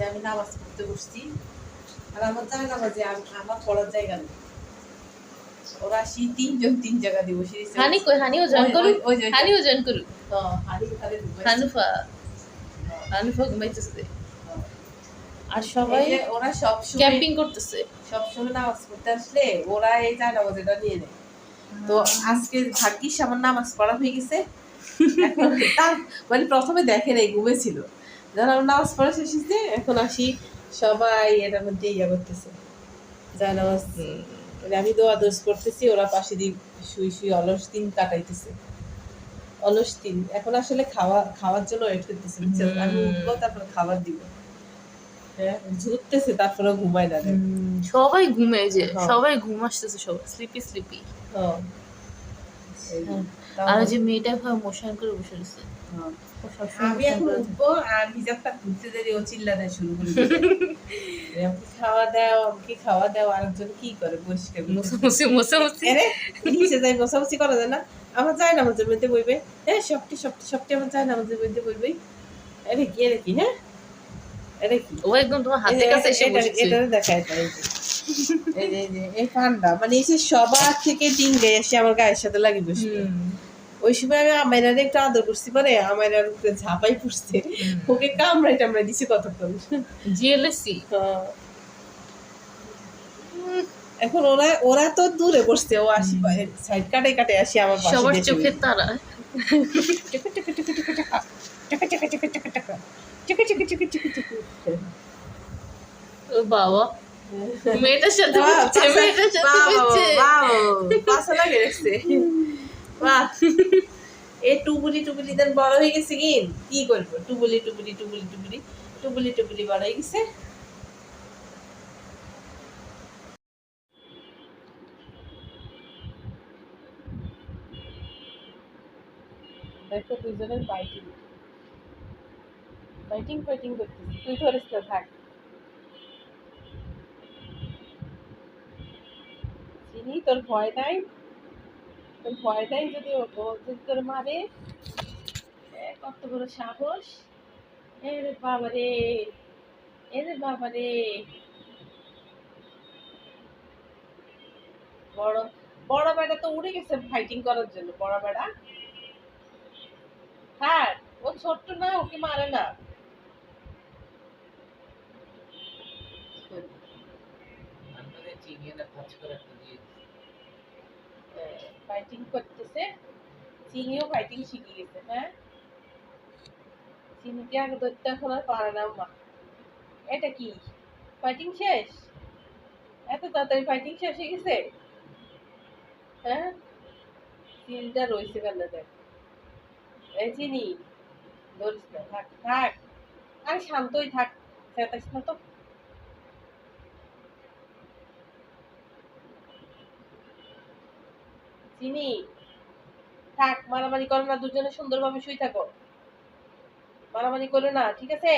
আমি নামাজ পড়তে বসছি আর আমার জায়গা বাজে আমার পড়ার জায়গা নেই। ওরা আসি তিনজন তিন জায়গা দিয়ে বসে দিচ্ছে। হানি কই হানিও জয়েন করুক, হানিও জয়েন করুক। হানুফা ঘুমাইতেছে আর সবাই ওরা সব ক্যাম্পিং করতেছে। সব সময় নামাজ পড়তে আসলে ওরা এই জায়গা বাজেটা নিয়ে নেয়। তো আজকে ভাগ্যিস আমার নামাজ পড়া হয়ে গেছে। এখন তার মানে প্রথমে দেখে নাই, ঘুমেছিল। যখন আমার নামাজ পড়া শেষ হয়েছে এখন আসি সবাই এটার মধ্যে ইয়া করতেছে, যায় নামাজ মানে আমি দোয়া দোষ করতেছি, ওরা পাশে দিয়ে শুই শুই অলস দিন কাটাইতেছে। অলস দিন এখন আসলে খাওয়ার জন্য ওয়েট করতেছে, আমি উঠবো তারপর খাবার দিব। হ্যাঁ ঝুঁকতেছে তারপরে ঘুমায় না। সবাই ঘুমে যে সবাই ঘুম আসতেছে, সবাই স্লিপি স্লিপি। আর যে মেয়েটা ভাবে মোশন করে বসে রয়েছে। আমি এখন উঠবো আর হিজাবটা খুলতে দেরি, ও চিল্লা দেয় শুরু করে খাওয়া দাও, আমাকে খাওয়া দাও, আরেকজন কি করে পরিষ্কার মোছামুছি নিচে যাই মোছামুছি করা যায় না। আমার যায় না আমাদের মধ্যে বইবে, হ্যাঁ সবটি আমার যায় না আমাদের মধ্যে বইবে। আরে কি হ্যাঁ এটা কি ও একদম তোমার হাতের কাছে এসে বসেছে। এটা দেখা এই যে এই ফান্ডা মানে এসে সবার থেকে দিন গায়ে এসে আমার গায়ের সাথে লাগি বসবে। ওই সময় আমি আমাইরারে একটু আদর করছি, পরে আমাইরার উপরে ঝাঁপাই পড়ছে, ওকে কামড়াই টামড়াই দিছি কতক্ষণ। জিএলএসি এখন ওরা তো দূরে বসছে, ও আসি সাইড কাটে আসি আমার পাশে, সবার চোখের তারা ও বাবা মেয়েটার সাথে পাশা লাগে রেখছে। বাহ এই টুবুলি দেন বড় হয়ে গেছে, কি করবো, টুবুলি বড় হয়ে গেছে। দেখো দুজনের ফাইটিং করতেছে, তুই ধরিস না, থাক। চিনি তোর ভয় নাই যদি ও করে মারে, কত বড় সাহস। এরে বাবারে বড় বেড়া তো উড়ে গেছে ফাইটিং করার জন্য। বড় বেড়া হ্যাঁ ও ছোট্ট না, ওকে মারে না। ফাইটিং করতেছে, চিনিও ফাইটিং শিখে গেছে। হ্যাঁ চিনিকে আগে ধরতে এখন আর পারে না মা। এটা কি ফাইটিং শেষ? এত তাড়াতাড়ি ফাইটিং শেষ হয়ে গেছে? হ্যাঁ চিনিটা রয়েছে কেন দেখ। এই চিনি ধরিস না, থাক আরে শান্তই থাক, চেতাইস না তো। চিনি থাক, মারামারি করো না, দুজনে সুন্দরভাবে শুই থাকো, মারামারি করো না, ঠিক আছে?